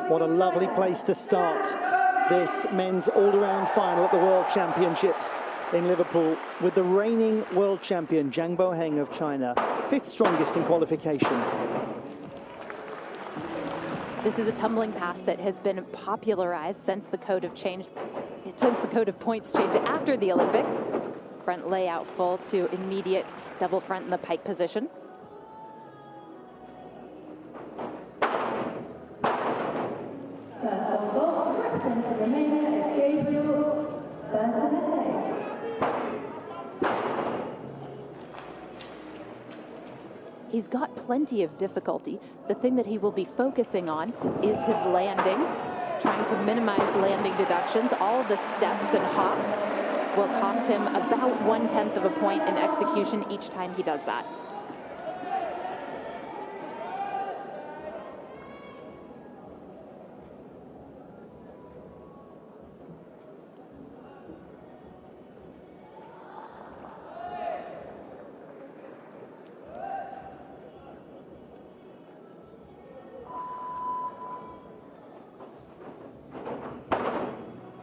What a lovely place to start this men's all-around final at the World Championships in Liverpool with the reigning world champion Zhang Boheng of China, fifth strongest in qualification. This is a tumbling pass that has been popularized since the code of points changed after the Olympics. Front layout full to immediate double front in the pike position. He's got plenty of difficulty. The thing that he will be focusing on is his landings, trying to minimize landing deductions. All the steps and hops will cost him about 1/10 of a point in execution each time he does that.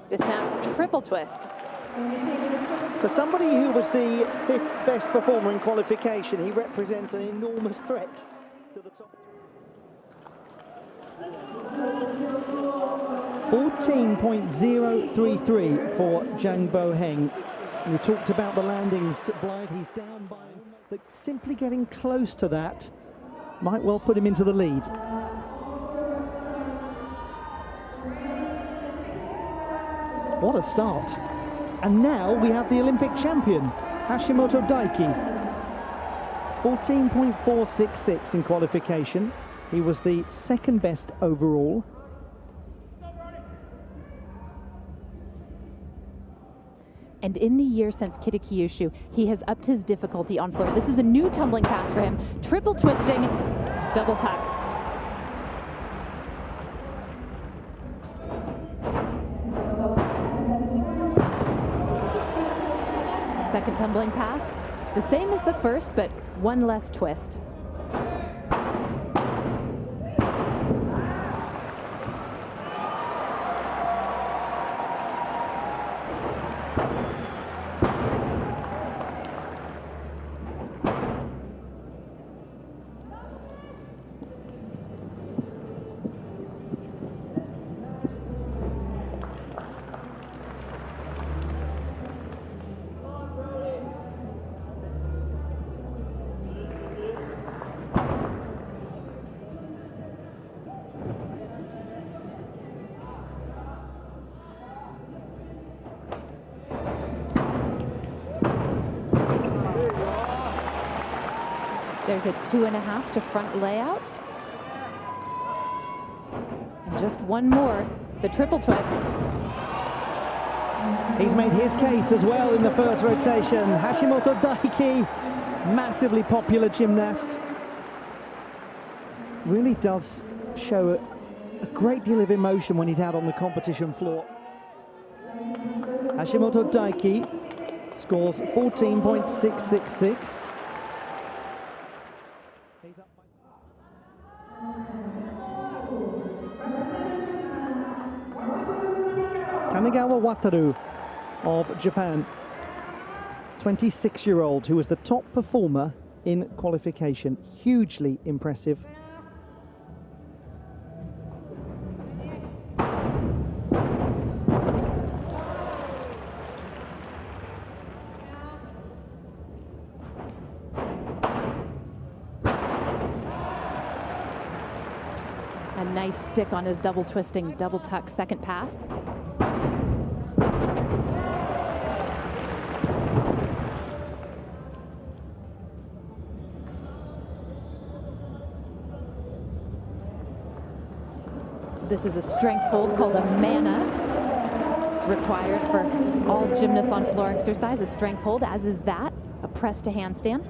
Dismount triple twist. For somebody who was the fifth best performer in qualification, he represents an enormous threat to the top. 14.033 for Zhang Boheng. We talked about the landings, Blythe, he's down by, but simply getting close to that might well put him into the lead. What a start. And now we have the Olympic champion, Hashimoto Daiki. 14.466 in qualification. He was the second best overall. And in the year since Kitakyushu, he has upped his difficulty on floor. This is a new tumbling pass for him. Triple twisting, double tuck. Second tumbling pass, the same as the first, but one less twist. There's a 2.5 to front layout. And just one more, the triple twist. He's made his case as well in the first rotation. Hashimoto Daiki, massively popular gymnast. Really does show a great deal of emotion when he's out on the competition floor. Hashimoto Daiki scores 14.666. Tanigawa Wataru of Japan, 26-year-old, who was the top performer in qualification. Hugely impressive. A nice stick on his double twisting, double tuck second pass. This is a strength hold called a mana. It's required for all gymnasts on floor exercise, a strength hold, as is that. A press to handstand.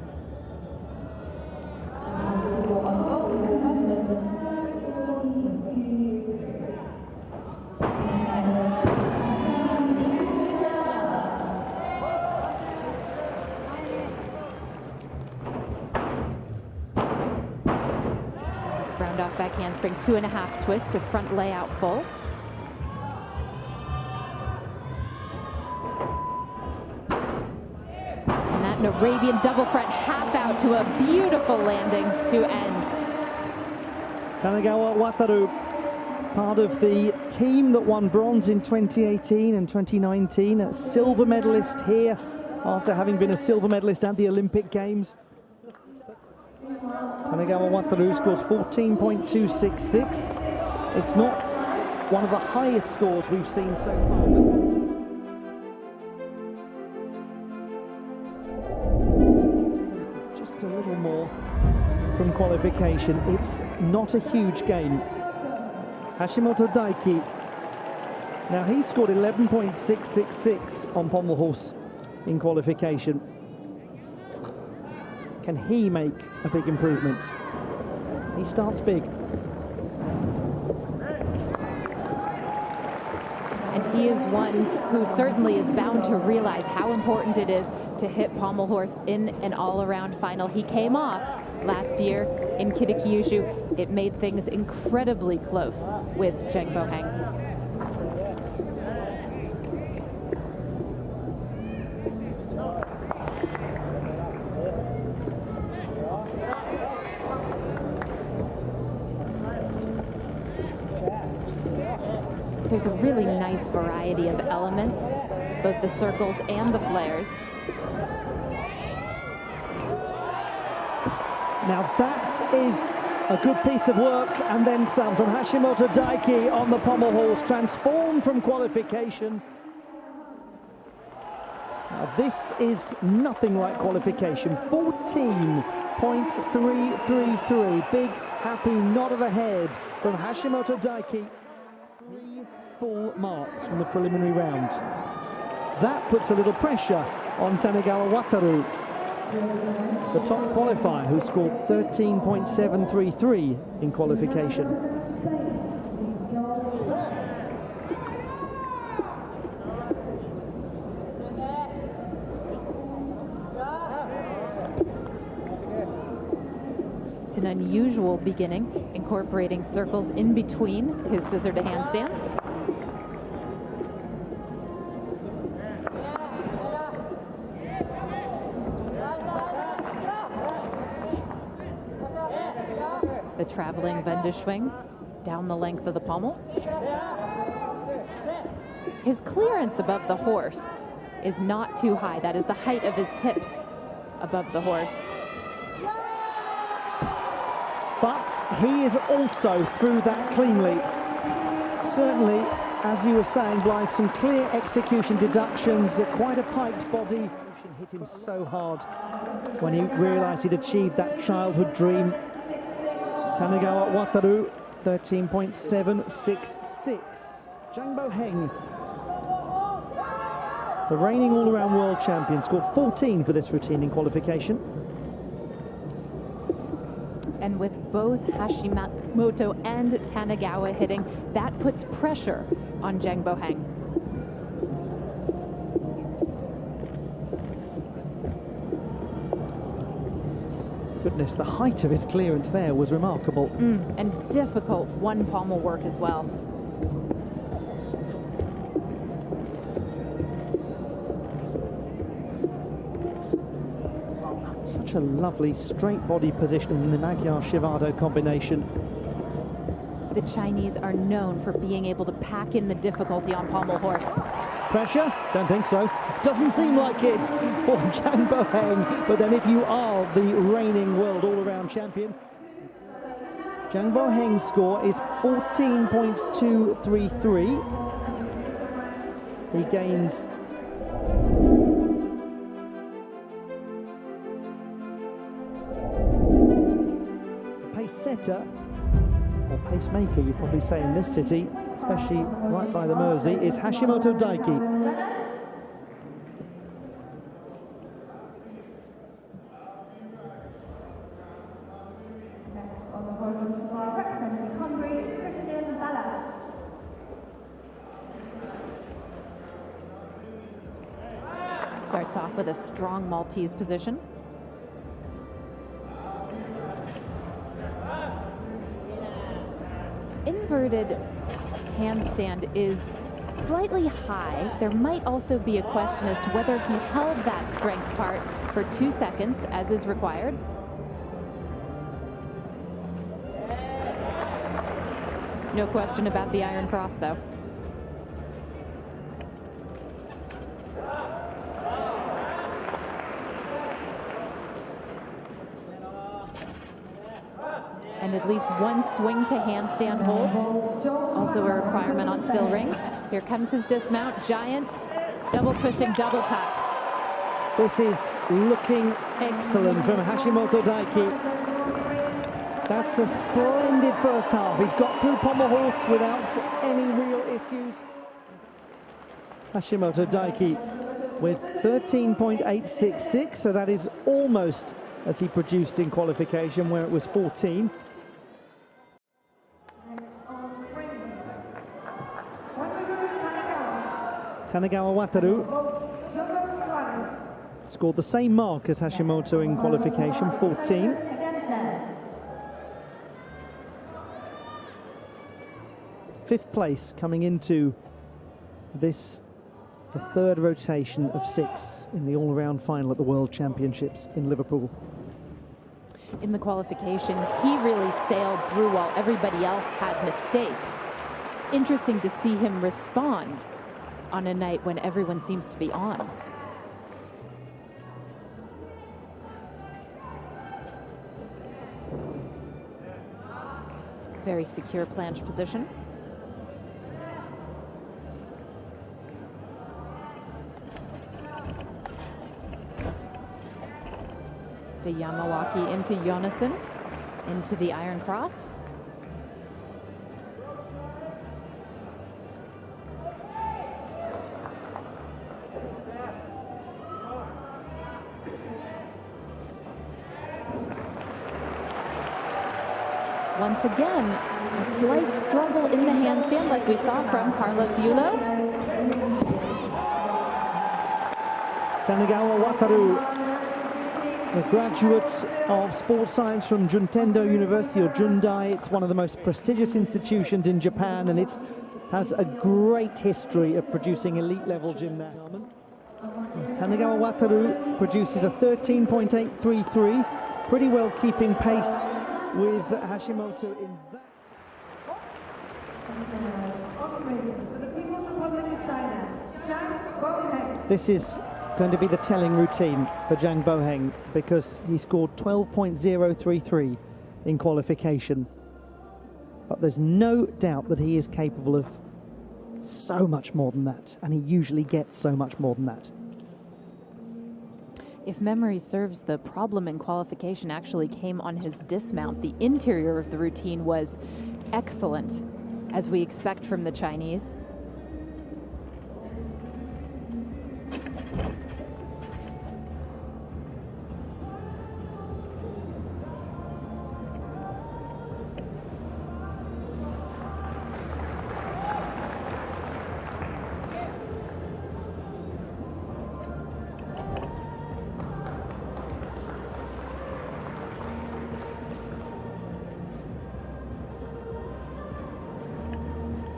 Round off back handspring, 2.5 twist to front layout full. And that an Arabian double front half out to a beautiful landing to end. Tanigawa Wataru, part of the team that won bronze in 2018 and 2019, a silver medalist here after having been a silver medalist at the Olympic Games. Tanigawa Wataru scores 14.266. It's not one of the highest scores we've seen so far. Just a little more from qualification. It's not a huge gain. Hashimoto Daiki. Now he scored 11.666 on Pommel Horse in qualification. Can he make a big improvement? He starts big. And he is one who certainly is bound to realize how important it is to hit Pommel Horse in an all-around final. He came off last year in Kitakyushu. It made things incredibly close with Zhang Boheng. There's a really nice variety of elements, both the circles and the flares. Now that is a good piece of work and then some from Hashimoto Daiki on the Pommel Horse, transformed from qualification. Now this is nothing like qualification. 14.333, big happy nod of the head from Hashimoto Daiki. 3 full marks from the preliminary round. That puts a little pressure on Tanigawa Wataru, the top qualifier, who scored 13.733 in qualification. It's an unusual beginning, incorporating circles in between his scissor to handstands. The traveling Wendeschwing down the length of the pommel. His clearance above the horse is not too high. That is the height of his hips above the horse. But he is also through that cleanly. Certainly, as you were saying, Blythe, some clear execution deductions, quite a piked body. Hit him so hard when he realised he'd achieved that childhood dream. Tanigawa Wataru, 13.766. Zhang Boheng, the reigning all-around world champion, scored 14 for this routine in qualification. And with both Hashimoto and Tanigawa hitting, that puts pressure on Zhang Boheng. Goodness, the height of his clearance there was remarkable. And difficult one pommel work as well. Such a lovely straight body position in the Magyar-Shivado combination. The Chinese are known for being able to pack in the difficulty on Pommel Horse. Pressure? Don't think so. Doesn't seem like it for Zhang Boheng. But then if you are the reigning world all-around champion, Zhang Boheng's score is 14.233. He gains the pace setter, or pacemaker you'd probably say in this city, especially right by the Mersey, is Hashimoto Daiki. Starts off with a strong Maltese position. His inverted handstand is slightly high. There might also be a question as to whether he held that strength part for 2 seconds, as is required. No question about the iron cross, though. And at least one swing to handstand hold. It's also a requirement on still rings. Here comes his dismount, giant, double twisting, double tuck. This is looking excellent from Hashimoto Daiki. That's a splendid first half. He's got through Pommel Horse without any real issues. Hashimoto Daiki with 13.866, so that is almost as he produced in qualification, where it was 14. Tanigawa Wataru scored the same mark as Hashimoto in qualification, 14. Fifth place coming into this, the third rotation of 6 in the all-around final at the World Championships in Liverpool. In the qualification, he really sailed through while everybody else had mistakes. It's interesting to see him respond on a night when everyone seems to be on. Very secure planche position. The Yamawaki into Jonassen, into the iron cross. Once again, a slight struggle in the handstand like we saw from Carlos Yulo. Tanigawa Wataru, a graduate of sports science from Juntendo University, or Jundai. It's one of the most prestigious institutions in Japan, and it has a great history of producing elite-level gymnasts. Tanigawa Wataru produces a 13.833, pretty well keeping pace with Hashimoto in that. This is going to be the telling routine for Zhang Boheng, because he scored 12.033 in qualification. But there's no doubt that he is capable of so much more than that, and he usually gets so much more than that. If memory serves, the problem in qualification actually came on his dismount. The interior of the routine was excellent, as we expect from the Chinese.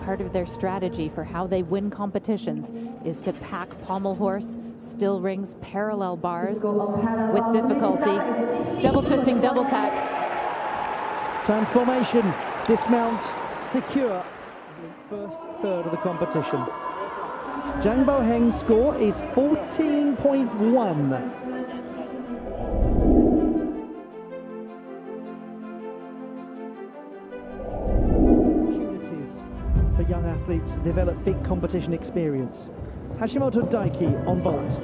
Part of their strategy for how they win competitions is to pack pommel horse, still rings, parallel bars with difficulty. Double twisting, double tuck. Transformation, dismount, secure. First third of the competition. Zhang Boheng's score is 14.1. For young athletes to develop big competition experience. Hashimoto Daiki on vault.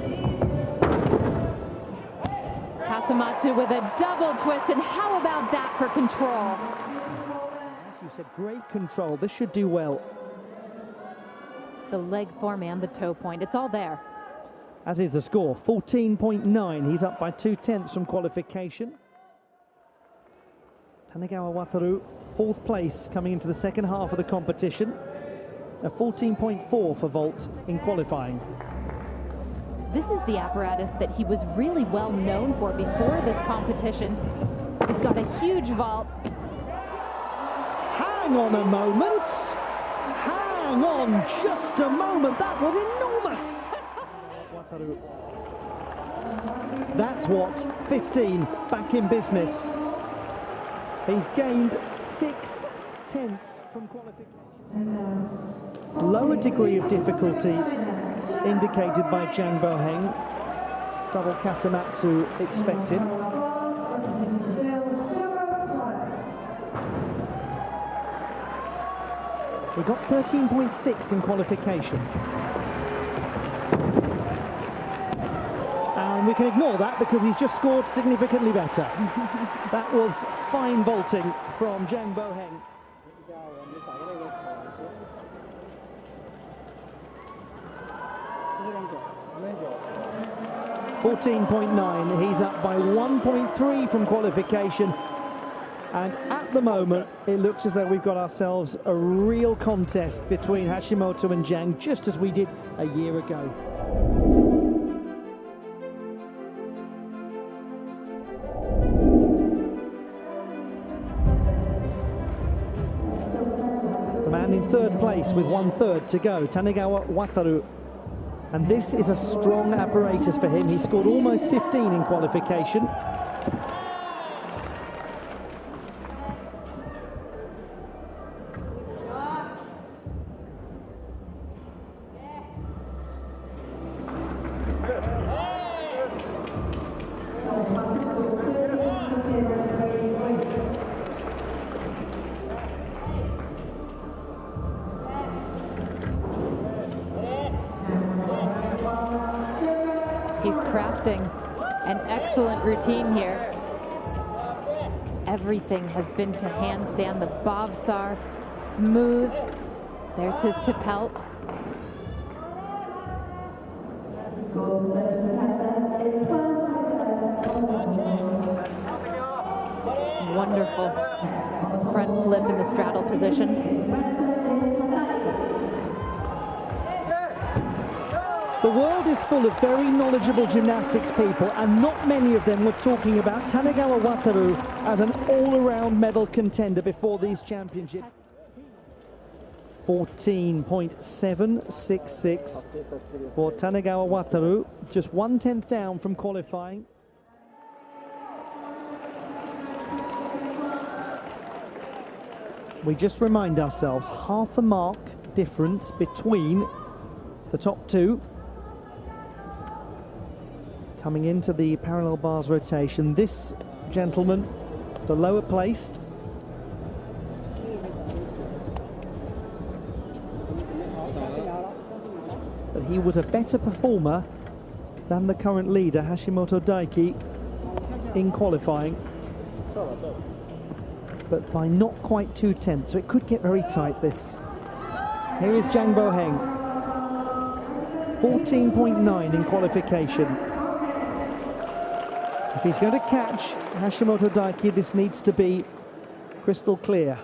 Kasamatsu with a double twist, and how about that for control? As you said, great control. This should do well. The leg form and the toe point, it's all there. As is the score, 14.9. He's up by 2/10 from qualification. Tanigawa Wataru, 4th place coming into the second half of the competition. A 14.4 for vault in qualifying. This is the apparatus that he was really well known for before this competition. He's got a huge vault. Hang on a moment. Hang on just a moment. That was enormous. That's what 15 back in business. He's gained 6/10 from qualification. Lower degree of difficulty indicated by Zhang Boheng. Double Kasamatsu expected. We got 13.6 in qualification. And we can ignore that because he's just scored significantly better. That was fine vaulting from Zhang Boheng. 14.9, he's up by 1.3 from qualification. And at the moment, it looks as though we've got ourselves a real contest between Hashimoto and Zhang, just as we did a year ago. The man in third place with 1/3 to go, Tanigawa Wataru. And this is a strong apparatus for him. He scored almost 15 in qualification. He's crafting an excellent routine here. Everything has been to handstand. The bobs are smooth. There's his tipelt. Wonderful front flip in the straddle position. The world is full of very knowledgeable gymnastics people, and not many of them were talking about Tanigawa Wataru as an all-around medal contender before these championships. 14.766 for Tanigawa Wataru, just 1/10 down from qualifying. We just remind ourselves, half a mark difference between the top two. Coming into the parallel bars rotation, this gentleman, the lower placed, but he was a better performer than the current leader, Hashimoto Daiki, in qualifying, but by not quite 2/10, so it could get very tight, this. Here is Zhang Boheng, 14.9 in qualification. If he's going to catch Hashimoto Daiki, this needs to be crystal clear.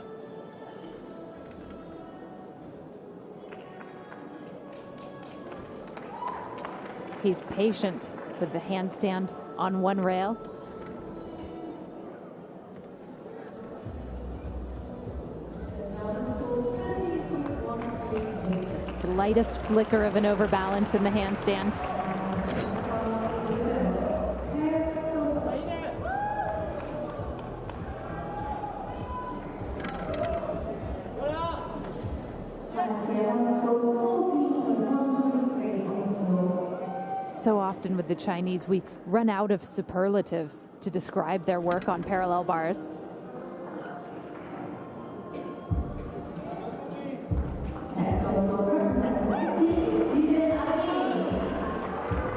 He's patient with the handstand on one rail. The slightest flicker of an overbalance in the handstand. So often with the Chinese, we run out of superlatives to describe their work on parallel bars.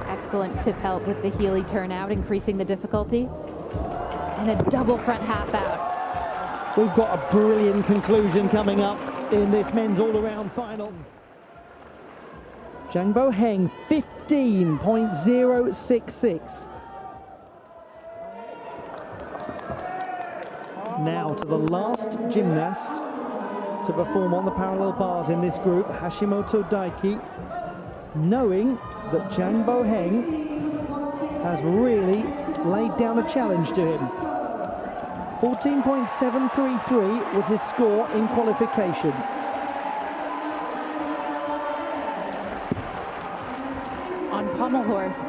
Excellent tipelt with the Healy turnout, increasing the difficulty. And a double front half out. We've got a brilliant conclusion coming up in this men's all-around final. Zhang Boheng, 15.066. Now to the last gymnast to perform on the parallel bars in this group, Hashimoto Daiki. knowing that Zhang Boheng has really laid down a challenge to him. 14.733 was his score in qualification. On Pommel Horse,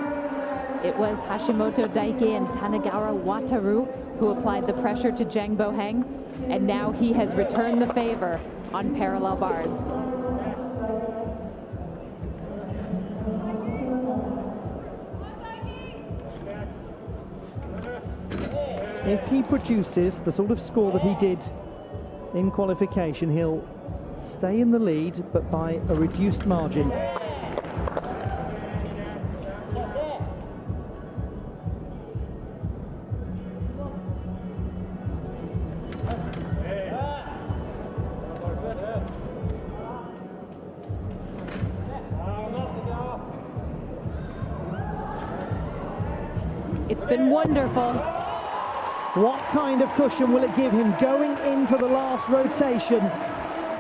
it was Hashimoto Daiki and Tanigawa Wataru who applied the pressure to Zhang Boheng, and now he has returned the favor on parallel bars. If he produces the sort of score that he did in qualification, he'll stay in the lead, but by a reduced margin. It's been wonderful. What kind of cushion will it give him going into the last rotation?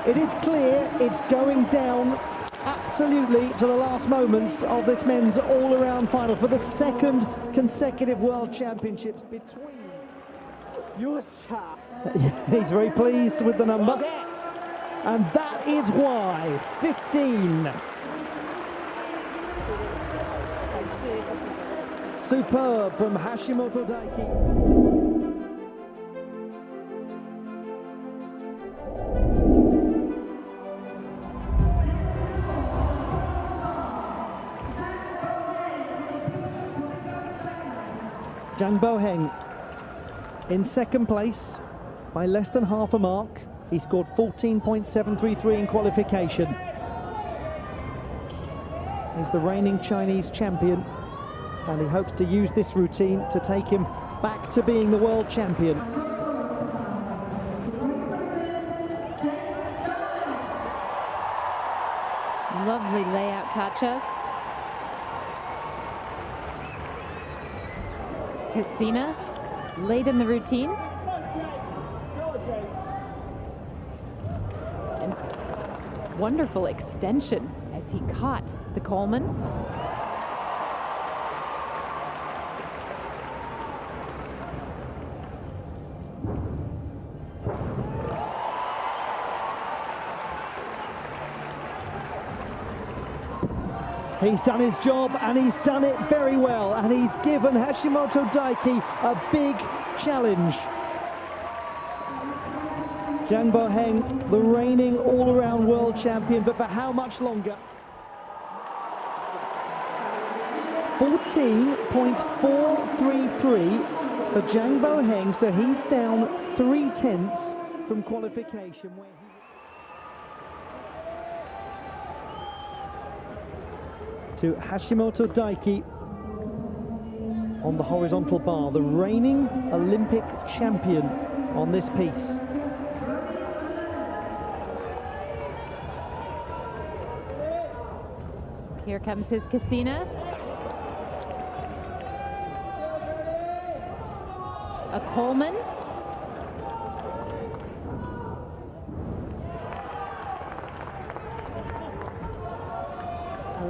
It is clear it's going down absolutely to the last moments of this men's all-around final for the second consecutive World Championships between. He's very pleased with the number, and that is why 15. Superb from Hashimoto Daiki. Zhang Boheng in second place by less than half a mark. He scored 14.733 in qualification. He's the reigning Chinese champion, and he hopes to use this routine to take him back to being the world champion. Lovely layout, Kacha. Cassina, late in the routine. And wonderful extension as he caught the Coleman. He's done his job, and he's done it very well, and he's given Hashimoto Daiki a big challenge. Zhang Boheng, the reigning all-around world champion, but for how much longer? 14.433 for Zhang Boheng, so he's down 0.3 from qualification. To Hashimoto Daiki on the horizontal bar, the reigning Olympic champion on this piece. Here comes his Cassina. A Coleman.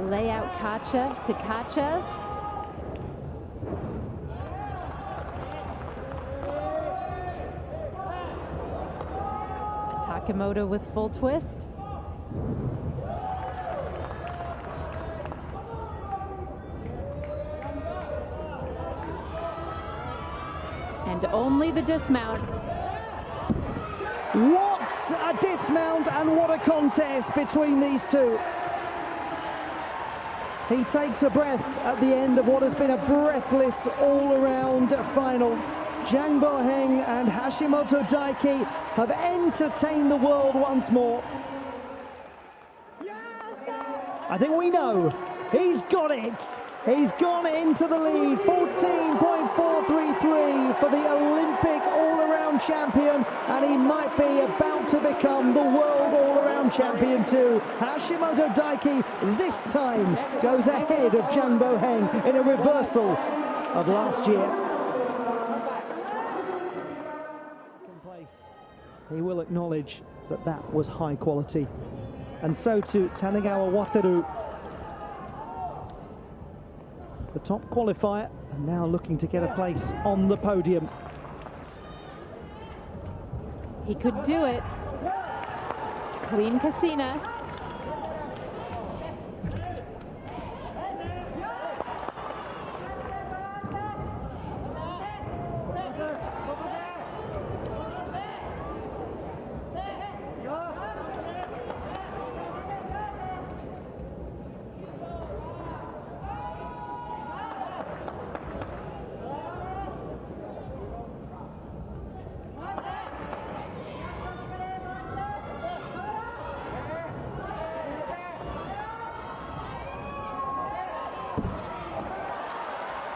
Layout Kacha to Kacha. Takimoto with full twist. And only the dismount. What a dismount, and what a contest between these two. He takes a breath at the end of what has been a breathless all-around final. Zhang Boheng and Hashimoto Daiki have entertained the world once more. I think we know. He's got it. He's gone into the lead. 14.433 for the Olympic all-around champion, and he might be about to become the world all-around champion too. Hashimoto Daiki this time goes ahead of Zhang Boheng in a reversal of last year. He will acknowledge that that was high quality. And so to Tanigawa Wataru, the top qualifier, and now looking to get a place on the podium. He could do it. Clean Casina.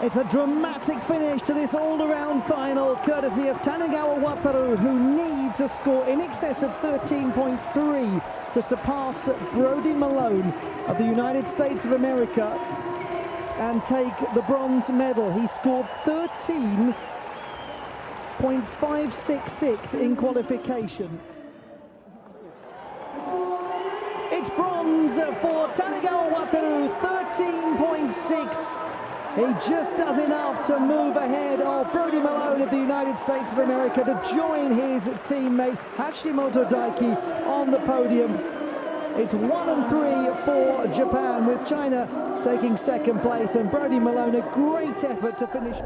It's a dramatic finish to this all-around final, courtesy of Tanigawa Wataru, who needs a score in excess of 13.3 to surpass Brody Malone of the United States of America and take the bronze medal. He scored 13.566 in qualification. It's bronze for Tanigawa Wataru, 13.6. He just does enough to move ahead of Brody Malone of the United States of America to join his teammate Hashimoto Daiki on the podium. It's 1 and 3 for Japan, with China taking second place, and Brody Malone a great effort to finish.